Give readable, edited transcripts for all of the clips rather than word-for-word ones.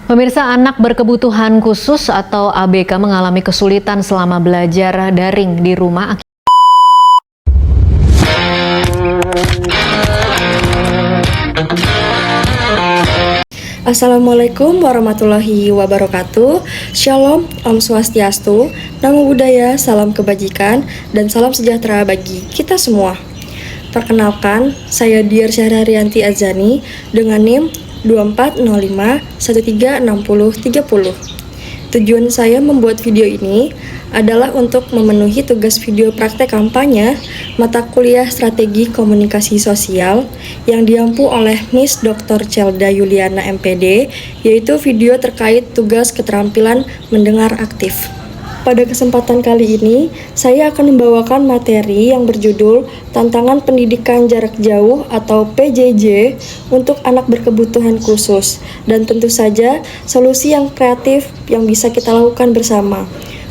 Pemirsa, anak berkebutuhan khusus atau ABK mengalami kesulitan selama belajar daring di rumah. Assalamualaikum warahmatullahi wabarakatuh. Shalom, Om Swastiastu, Namo Buddhaya, salam kebajikan, dan salam sejahtera bagi kita semua. Perkenalkan, saya Diar Syahrarianti Azani dengan NIM 2405136030. Tujuan saya membuat video ini adalah untuk memenuhi tugas video praktek kampanye mata kuliah Strategi Komunikasi Sosial yang diampu oleh Miss Dr. Celda Yuliana MPD, yaitu video terkait tugas keterampilan mendengar aktif. Pada kesempatan kali ini, saya akan membawakan materi yang berjudul Tantangan Pendidikan Jarak Jauh atau PJJ untuk anak berkebutuhan khusus, dan tentu saja solusi yang kreatif yang bisa kita lakukan bersama.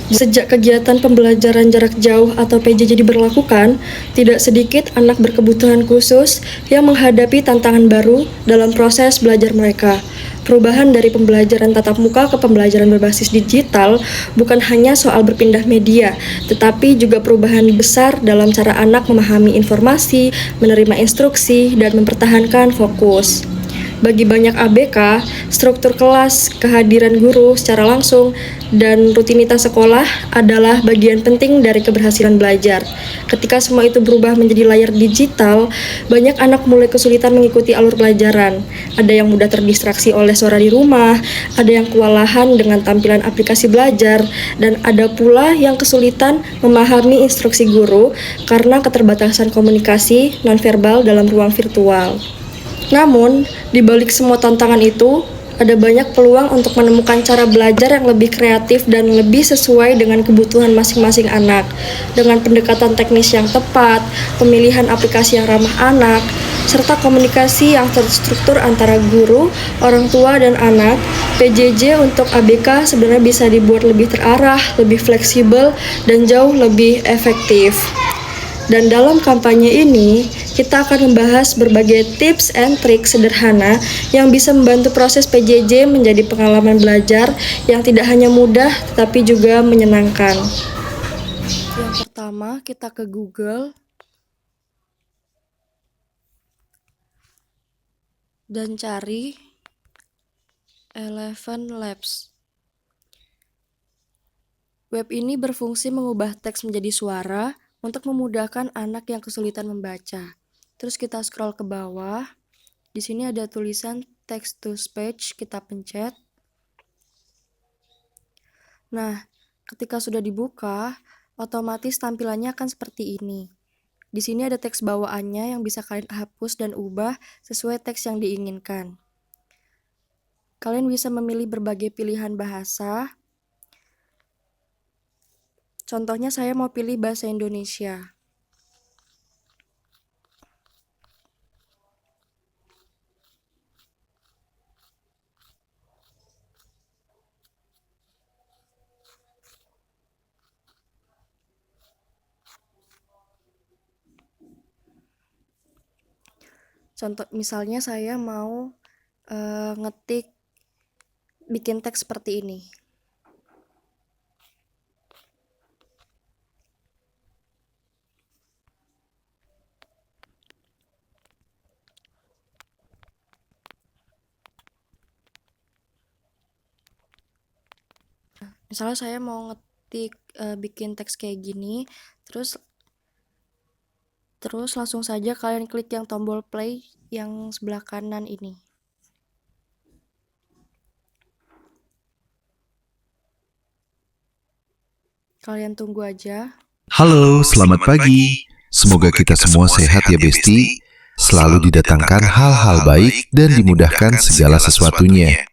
Sejak kegiatan pembelajaran jarak jauh atau PJJ diberlakukan, tidak sedikit anak berkebutuhan khusus yang menghadapi tantangan baru dalam proses belajar mereka. Perubahan dari pembelajaran tatap muka ke pembelajaran berbasis digital bukan hanya soal berpindah media, tetapi juga perubahan besar dalam cara anak memahami informasi, menerima instruksi, dan mempertahankan fokus. Bagi banyak ABK, struktur kelas, kehadiran guru secara langsung, dan rutinitas sekolah adalah bagian penting dari keberhasilan belajar. Ketika semua itu berubah menjadi layar digital, banyak anak mulai kesulitan mengikuti alur pelajaran. Ada yang mudah terdistraksi oleh suara di rumah, ada yang kewalahan dengan tampilan aplikasi belajar, dan ada pula yang kesulitan memahami instruksi guru karena keterbatasan komunikasi nonverbal dalam ruang virtual. Namun, di balik semua tantangan itu, ada banyak peluang untuk menemukan cara belajar yang lebih kreatif dan lebih sesuai dengan kebutuhan masing-masing anak. Dengan pendekatan teknis yang tepat, pemilihan aplikasi yang ramah anak, serta komunikasi yang terstruktur antara guru, orang tua, dan anak, PJJ untuk ABK sebenarnya bisa dibuat lebih terarah, lebih fleksibel, dan jauh lebih efektif. Dan dalam kampanye ini, kita akan membahas berbagai tips and trik sederhana yang bisa membantu proses PJJ menjadi pengalaman belajar yang tidak hanya mudah, tetapi juga menyenangkan. Yang pertama, kita ke Google dan cari Eleven Labs. Web ini berfungsi mengubah teks menjadi suara untuk memudahkan anak yang kesulitan membaca. Terus kita scroll ke bawah. Di sini ada tulisan text to speech, kita pencet. Nah, ketika sudah dibuka, otomatis tampilannya akan seperti ini. Di sini ada teks bawaannya yang bisa kalian hapus dan ubah sesuai teks yang diinginkan. Kalian bisa memilih berbagai pilihan bahasa. Contohnya saya mau pilih bahasa Indonesia. Contoh misalnya saya mau bikin teks seperti ini. Misalnya saya mau bikin teks kayak gini, terus langsung saja kalian klik yang tombol play yang sebelah kanan ini. Kalian tunggu aja. Halo, selamat pagi. Semoga kita semua sehat ya Besti. Selalu didatangkan hal-hal baik dan dimudahkan segala sesuatunya.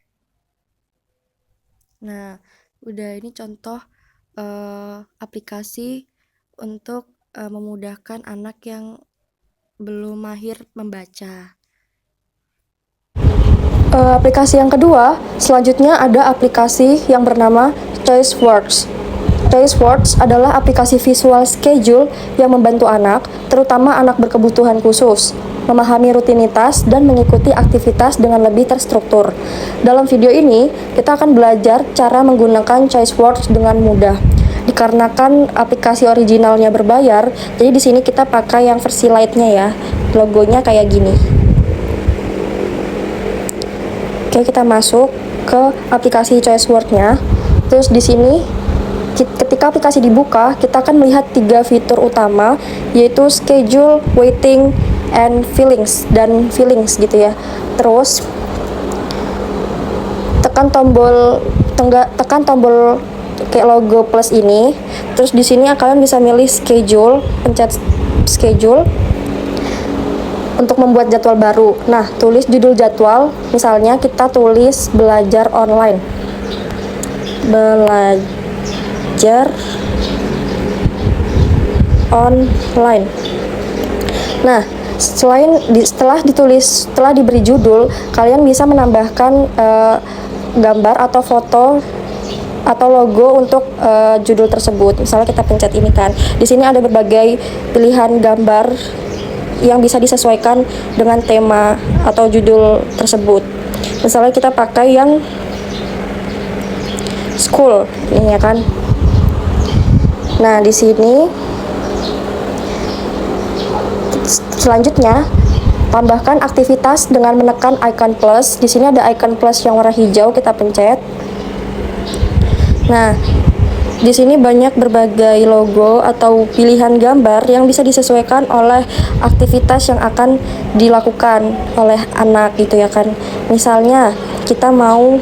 Nah, udah ini contoh aplikasi untuk memudahkan anak yang belum mahir membaca. Aplikasi yang kedua, selanjutnya ada aplikasi yang bernama ChoiceWorks. ChoiceWorks adalah aplikasi visual schedule yang membantu anak, terutama anak berkebutuhan khusus. memahami rutinitas, dan mengikuti aktivitas dengan lebih terstruktur. Dalam video ini, kita akan belajar cara menggunakan choice words dengan mudah. Dikarenakan aplikasi originalnya berbayar, jadi di sini kita pakai yang versi light-nya ya. Logonya kayak gini. Oke, kita masuk ke aplikasi choice word-nya. Terus di sini ketika aplikasi dibuka, kita akan melihat 3 fitur utama, yaitu schedule, waiting, and feelings gitu ya. Terus tekan tombol kayak logo plus ini. Terus di sini kalian bisa milih schedule, pencet schedule untuk membuat jadwal baru. Nah, tulis judul jadwal, misalnya kita tulis belajar online. Belajar online. Nah, setelah diberi judul, kalian bisa menambahkan gambar atau foto atau logo untuk judul tersebut. Misalnya kita pencet ini kan. Di sini ada berbagai pilihan gambar yang bisa disesuaikan dengan tema atau judul tersebut. Misalnya kita pakai yang school ini ya kan. Nah, di sini selanjutnya tambahkan aktivitas dengan menekan icon plus. Di sini ada icon plus yang warna hijau, kita pencet. Nah, di sini banyak berbagai logo atau pilihan gambar yang bisa disesuaikan oleh aktivitas yang akan dilakukan oleh anak gitu ya kan. Misalnya kita mau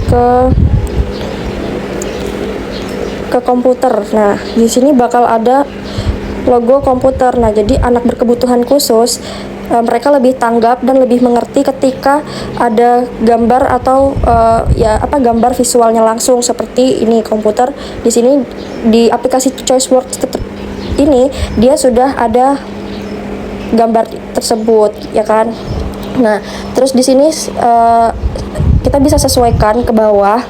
ke komputer. Nah, di sini bakal ada logo komputer. Nah, jadi anak berkebutuhan khusus mereka lebih tanggap dan lebih mengerti ketika ada gambar atau gambar visualnya langsung seperti ini komputer. Di sini di aplikasi choice words ini dia sudah ada gambar tersebut ya kan. Nah, terus di sini kita bisa sesuaikan ke bawah.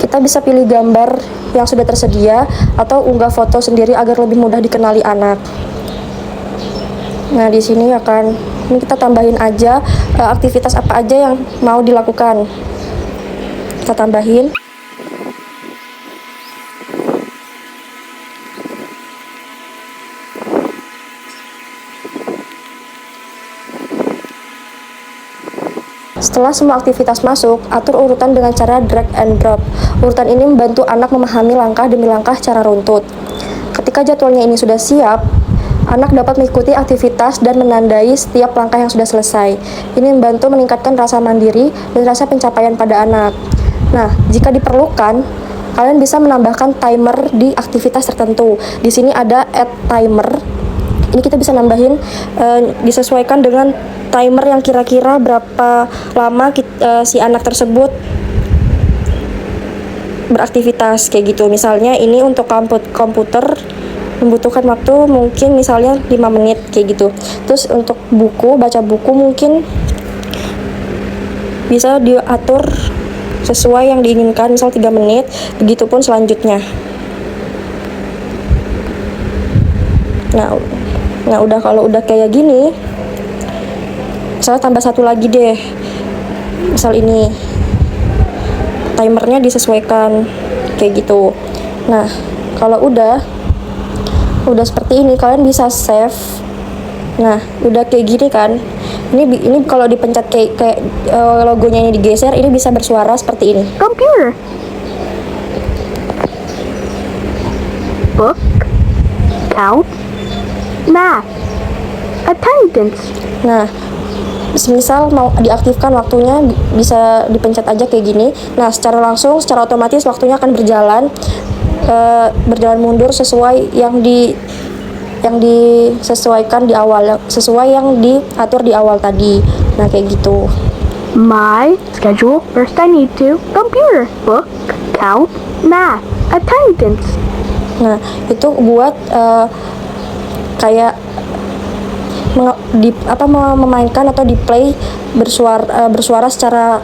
Kita bisa pilih gambar yang sudah tersedia atau unggah foto sendiri agar lebih mudah dikenali anak. Nah, di sini ini kita tambahin aja aktivitas apa aja yang mau dilakukan. Kita tambahin. Setelah semua aktivitas masuk, atur urutan dengan cara drag and drop. Urutan ini membantu anak memahami langkah demi langkah secara runtut. Ketika jadwalnya ini sudah siap, anak dapat mengikuti aktivitas dan menandai setiap langkah yang sudah selesai. Ini membantu meningkatkan rasa mandiri dan rasa pencapaian pada anak. Nah, jika diperlukan, kalian bisa menambahkan timer di aktivitas tertentu. Di sini ada add timer. Ini kita bisa nambahin, disesuaikan dengan timer yang kira-kira berapa lama si anak tersebut beraktivitas kayak gitu. Misalnya ini untuk komputer membutuhkan waktu mungkin misalnya 5 menit kayak gitu. Terus untuk baca buku mungkin bisa diatur sesuai yang diinginkan, misal 3 menit, begitupun selanjutnya. Nah, kalau udah kayak gini, misalnya tambah satu lagi deh, misal ini timernya disesuaikan kayak gitu. Nah, kalau udah seperti ini, kalian bisa save. Nah, udah kayak gini kan. Ini kalau dipencet kayak logonya ini digeser, ini bisa bersuara seperti ini. Computer. Book. Count. Math. Attendance. Nah, misal mau diaktifkan waktunya, bisa dipencet aja kayak gini. Nah, secara otomatis waktunya akan berjalan mundur sesuai yang disesuaikan di awal, sesuai yang diatur di awal tadi. Nah, kayak gitu. My schedule. First I need to. Computer. Book. Count. Math. Attendance. Nah, itu buat kayak memainkan atau di play bersuara secara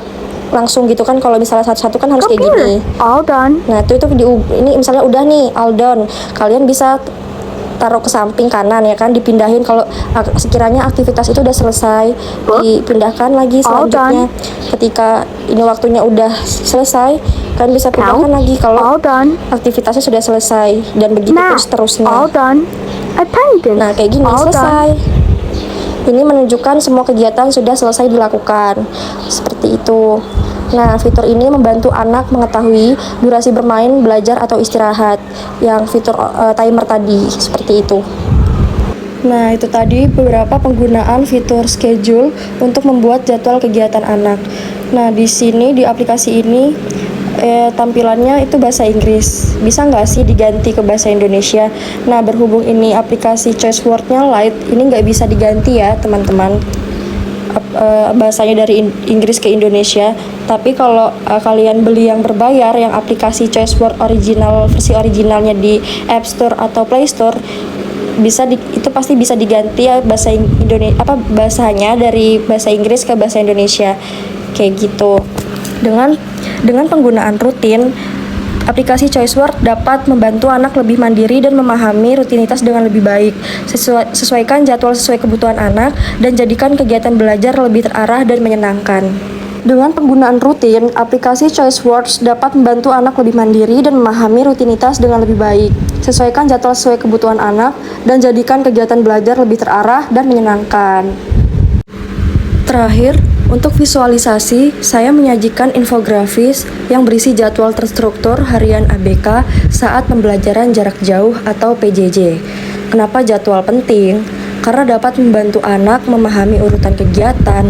langsung gitu kan. Kalau misalnya satu-satu kan harus kayak gini. All done. Nah, ini misalnya udah nih all done. Kalian bisa taruh ke samping kanan ya kan, dipindahin kalau sekiranya aktivitas itu udah selesai, dipindahkan lagi selanjutnya. Ketika ini waktunya udah selesai, kan bisa pindahkan lagi kalau All done. aktivitasnya sudah selesai, dan begitu Math. seterusnya. All done. Attendance. Nah, kayak gini All selesai. done. Ini menunjukkan semua kegiatan sudah selesai dilakukan. Seperti itu. Nah, fitur ini membantu anak mengetahui durasi bermain, belajar, atau istirahat. Yang fitur timer tadi, seperti itu. Nah, itu tadi beberapa penggunaan fitur schedule untuk membuat jadwal kegiatan anak. Nah, di sini di aplikasi ini tampilannya itu bahasa Inggris. Bisa nggak sih diganti ke bahasa Indonesia? Nah, berhubung ini aplikasi Choice Word-nya Lite, ini nggak bisa diganti ya teman-teman. Bahasanya dari Inggris ke Indonesia. Tapi kalau kalian beli yang berbayar, yang aplikasi Choice Word original, versi originalnya di App Store atau Play Store, itu pasti bisa diganti ya bahasanya dari bahasa Inggris ke bahasa Indonesia, kayak gitu. Dengan penggunaan rutin, aplikasi Choice Word dapat membantu anak lebih mandiri dan memahami rutinitas dengan lebih baik. Sesuaikan jadwal sesuai kebutuhan anak dan jadikan kegiatan belajar lebih terarah dan menyenangkan. Dengan penggunaan rutin, aplikasi Choice Words dapat membantu anak lebih mandiri dan memahami rutinitas dengan lebih baik. Sesuaikan jadwal sesuai kebutuhan anak dan jadikan kegiatan belajar lebih terarah dan menyenangkan. Terakhir, untuk visualisasi, saya menyajikan infografis yang berisi jadwal terstruktur harian ABK saat pembelajaran jarak jauh atau PJJ. Kenapa jadwal penting? Karena dapat membantu anak memahami urutan kegiatan,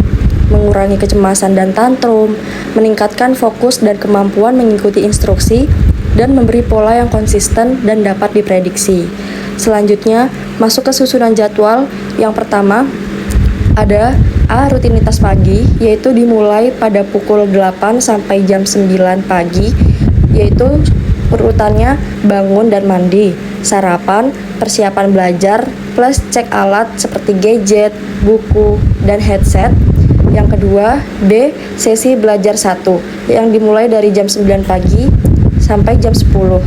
mengurangi kecemasan dan tantrum, meningkatkan fokus dan kemampuan mengikuti instruksi, dan memberi pola yang konsisten dan dapat diprediksi. Selanjutnya, masuk ke susunan jadwal. Yang pertama, ada A. Rutinitas pagi, yaitu dimulai pada pukul 8 sampai jam 9 pagi, yaitu urutannya bangun dan mandi, sarapan, persiapan belajar, plus cek alat seperti gadget, buku, dan headset. Yang kedua, B. Sesi belajar 1, yang dimulai dari jam 9 pagi sampai jam 10,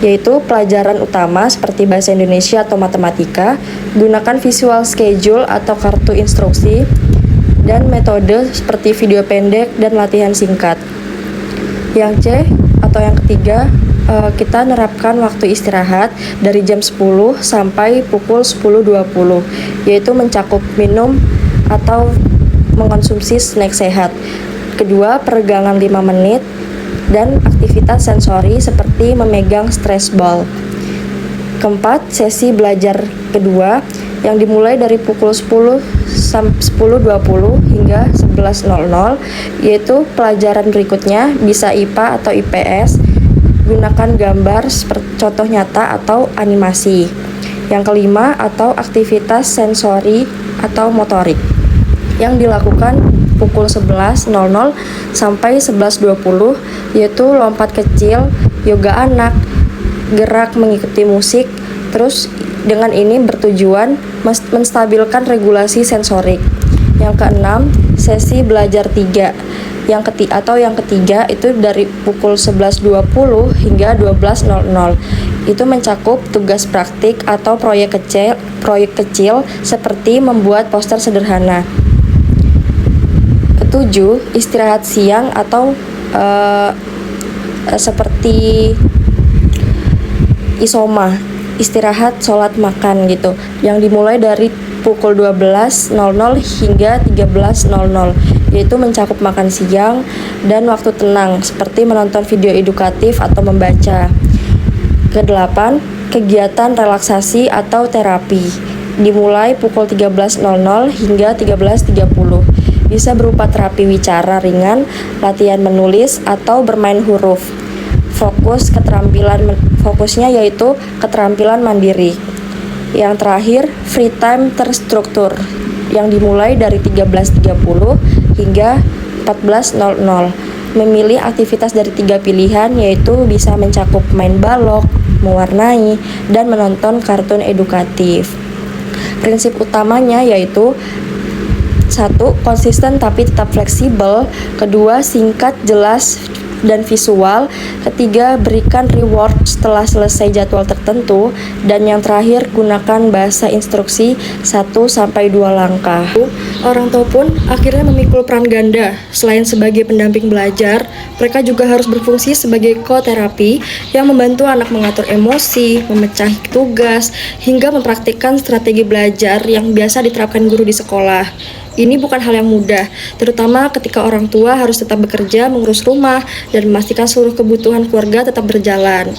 yaitu pelajaran utama seperti bahasa Indonesia atau matematika. Gunakan visual schedule atau kartu instruksi dan metode seperti video pendek dan latihan singkat. Yang C atau yang ketiga, kita nerapkan waktu istirahat dari jam 10 sampai pukul 10.20, yaitu mencakup minum atau mengkonsumsi snack sehat. Kedua, peregangan 5 menit dan aktivitas sensori seperti memegang stress ball. Keempat, sesi belajar kedua yang dimulai dari pukul 10.20 hingga 11.00, yaitu pelajaran berikutnya bisa IPA atau IPS. Gunakan gambar seperti contoh nyata atau animasi. Yang kelima, atau aktivitas sensori atau motorik yang dilakukan pukul 11.00 sampai 11.20, yaitu lompat kecil, yoga anak, gerak mengikuti musik. Terus dengan ini bertujuan menstabilkan regulasi sensorik. Yang keenam, sesi belajar 3 yang ketiga itu dari pukul 11.20 hingga 12.00. Itu mencakup tugas praktik atau proyek kecil seperti membuat poster sederhana. Ketujuh, istirahat siang atau seperti isoma, istirahat sholat makan gitu, yang dimulai dari pukul 12.00 hingga 13.00, yaitu mencakup makan siang dan waktu tenang seperti menonton video edukatif atau membaca. Kedelapan, kegiatan relaksasi atau terapi dimulai pukul 13.00 hingga 13.30. Bisa berupa terapi wicara ringan, latihan menulis, atau bermain huruf. Fokusnya yaitu keterampilan mandiri. Yang terakhir, free time terstruktur yang dimulai dari 13.30 hingga 14.00. Memilih aktivitas dari 3 pilihan, yaitu bisa mencakup main balok, mewarnai, dan menonton kartun edukatif. Prinsip utamanya yaitu 1. Konsisten tapi tetap fleksibel. Kedua, singkat, jelas, dan visual. Ketiga, berikan reward setelah selesai jadwal tertentu. Dan yang terakhir, gunakan bahasa instruksi 1-2 langkah. Orang tua pun akhirnya memikul peran ganda. Selain sebagai pendamping belajar, mereka juga harus berfungsi sebagai ko-terapi yang membantu anak mengatur emosi, memecahi tugas, hingga mempraktikkan strategi belajar yang biasa diterapkan guru di sekolah. Ini bukan hal yang mudah, terutama ketika orang tua harus tetap bekerja, mengurus rumah, dan memastikan seluruh kebutuhan keluarga tetap berjalan.